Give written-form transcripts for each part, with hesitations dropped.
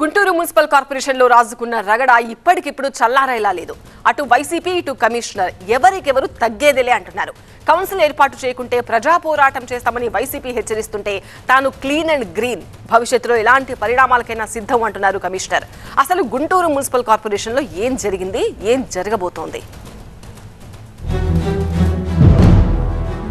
Guntur municipal కార్పొరేషన్లో రాజుకున్న రగడ ఇప్పటికిప్పుడు చల్లారేలా లేదు. అటు వైసీపీ ఇటు కమిషనర్ ఎవరికెవరు తగ్గేదిలే అంటున్నారు. కౌన్సిల్ ఏర్పాటు చేయకుంటే ప్రజా పోరాటం చేస్తామని వైసీపీ హెచ్చరిస్తుంటే తాను క్లీన్ అండ్ గ్రీన్, భవిష్యత్తులో ఎలాంటి పరిణామాలకైనా సిద్ధం అంటున్నారు కమిషనర్. అసలు గుంటూరు మున్సిపల్ కార్పొరేషన్లో ఏం జరిగింది, ఏం జరగబోతోంది?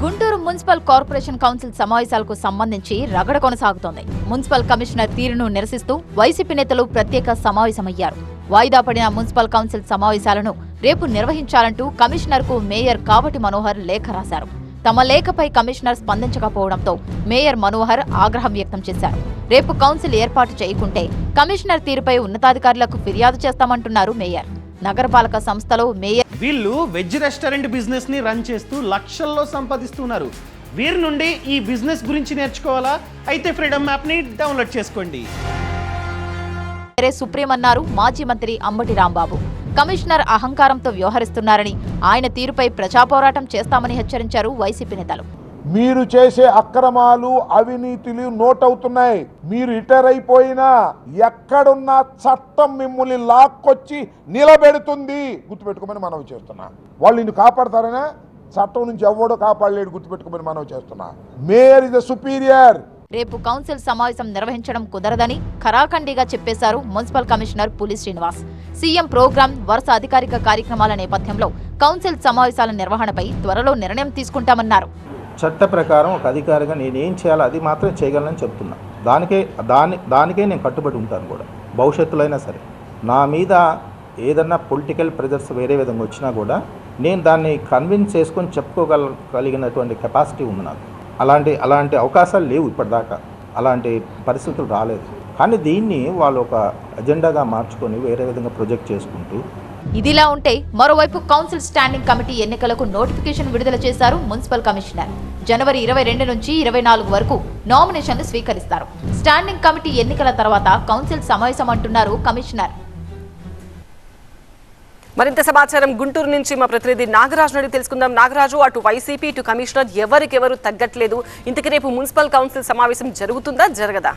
గుంటూరు మున్సిపల్ కార్పొరేషన్ కౌన్సిల్ సమావేశాలకు సంబంధించి రగడ కొనసాగుతోంది. మున్సిపల్ కమిషనర్ తీరును నిరసిస్తూ వైసీపీ నేతలు ప్రత్యేక సమావేశమయ్యారు. వాయిదా పడిన మున్సిపల్ కౌన్సిల్ సమావేశాలను రేపు నిర్వహించాలంటూ కమిషనర్కు మేయర్ కావటి మనోహర్ లేఖ రాశారు. తమ లేఖపై కమిషనర్ స్పందించకపోవడంతో మేయర్ మనోహర్ ఆగ్రహం వ్యక్తం చేశారు. రేపు కౌన్సిల్ ఏర్పాటు చేయకుంటే కమిషనర్ తీరుపై ఉన్నతాధికారులకు ఫిర్యాదు చేస్తామంటున్నారు మేయర్. నగరపాలక సంస్థలో మేయర్ వీళ్ళు వెజ్ రెస్టారెంట్ బిజినెస్ ని రన్ చేస్తూ లక్షల్లో సంపాదిస్తున్నారు. వీరి నుండి ఈ బిజినెస్ గురించి నేర్చుకోవాలా? అయితే ఫ్రీడమ్ యాప్ ని డౌన్లోడ్ చేసుకోండి. సుప్రీం అన్నారు మాజీ మంత్రి అంబటి రాంబాబు. కమిషనర్ అహంకారంతో వ్యవహరిస్తున్నారని, ఆయన తీరుపై ప్రజా పోరాటం చేస్తామని హెచ్చరించారు వైసీపీ నేతలు. మీరు చేసే అక్రమాలు, అవినీతులు నోట్ అవుతున్నాయి. మీరు రిటైర్ అయిపోయినా ఎక్కడున్నా చట్టం మిమ్మల్ని లాక్కొచ్చి నిలబెడుతుంది, గుర్తుపెట్టుకోమని మనవి చేస్తున్నా. వాళ్ళు నిన్ను కాపాడతారనే, చట్టం నుంచి ఎవడో కాపాడలేడు, గుర్తుపెట్టుకోమని మనవి చేస్తున్నా. Mayor is the superior. రేపు కౌన్సిల్ సమావేశం నిర్వహించడం కుదరదని ఖరాఖండిగా చెప్పేశారు మున్సిపల్ కమిషనర్ పులి శ్రీనివాస్. సీఎం ప్రోగ్రాం, వరుస అధికారిక కార్యక్రమాల నేపథ్యంలో కౌన్సిల్ సమావేశాల నిర్వహణపై త్వరలో నిర్ణయం తీసుకుంటామన్నారు. చట్ట ప్రకారం ఒక అధికారిగా నేనేం చేయాలో అది మాత్రం చేయగలనని చెప్తున్నా. దానికే నేను కట్టుబడి ఉంటాను కూడా. భవిష్యత్తులో అయినా సరే నా మీద ఏదన్నా పొలిటికల్ ప్రెజర్స్ వేరే విధంగా వచ్చినా కూడా నేను దాన్ని కన్విన్స్ చేసుకొని చెప్పుకోగలిగినటువంటి కెపాసిటీ ఉంది నాకు. అలాంటి అవకాశాలు లేవు ఇప్పటిదాకా, అలాంటి పరిస్థితులు రాలేదు. కానీ దీన్ని వాళ్ళు ఒక అజెండాగా మార్చుకొని వేరే విధంగా ప్రొజెక్ట్ చేసుకుంటూ. ఇదిలా ఉంటే మరోవైపు కౌన్సిల్ స్టాండింగ్ కమిటీ ఎన్నికలకు నోటిఫికేషన్ విడుదల చేశారు మున్సిపల్ కమిషనర్. జనవరి 22 నుంచి 24 వరకు నామినేషన్లు స్వీకరిస్తారు. స్టాండింగ్ కమిటీ ఎన్నికల తర్వాత కౌన్సిల్ సమావేశం అంటున్నారు కమిషనర్. మరింత సమాచారం గుంటూరు నుంచి మా ప్రతినిధి నాగరాజు నుండి తెలుసుకుందాం. నాగరాజు, అటు వైసీపీ ఇటు కమిషనర్ ఎవరికెవరు తగ్గట్లేదు. ఇంతకీ రేపు మున్సిపల్ కౌన్సిల్ సమావేశం జరుగుతుందా, జరగదా?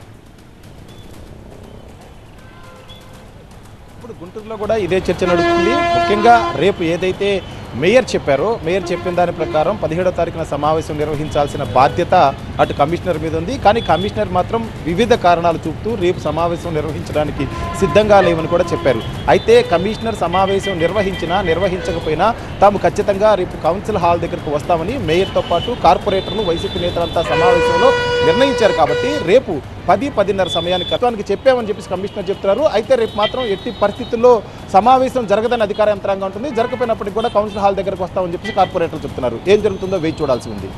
ఇప్పుడు గుంటూరులో కూడా ఇదే చర్చ నడుస్తుంది. ముఖ్యంగా రేపు ఏదైతే మేయర్ చెప్పారో, మేయర్ చెప్పిన దాని ప్రకారం 17వ తారీఖున సమావేశం నిర్వహించాల్సిన బాధ్యత అటు కమిషనర్ మీద ఉంది. కానీ కమిషనర్ మాత్రం వివిధ కారణాలు చూపుతూ రేపు సమావేశం నిర్వహించడానికి సిద్ధంగా లేవని కూడా చెప్పారు. అయితే కమిషనర్ సమావేశం నిర్వహించకపోయినా తాము ఖచ్చితంగా రేపు కౌన్సిల్ హాల్ దగ్గరకు వస్తామని మేయర్తో పాటు కార్పొరేటర్లు, వైసీపీ నేతలంతా సమావేశంలో నిర్ణయించారు. కాబట్టి రేపు 10-10:30 సమయానికి తత్వానికి చెప్పామని చెప్పేసి కమిషనర్ చెప్తున్నారు. అయితే రేపు మాత్రం ఎట్టి పరిస్థితుల్లో సమావేశం జరగదని అధికార యంత్రాంగం ఉంటుంది. జరగకపోయినప్పటికీ కూడా కౌన్సిల్ హాల్ దగ్గరకు వస్తామని చెప్పేసి కార్పొరేటర్లు చెప్తున్నారు. ఏం జరుగుతుందో వేచి చూడాల్సి ఉంది.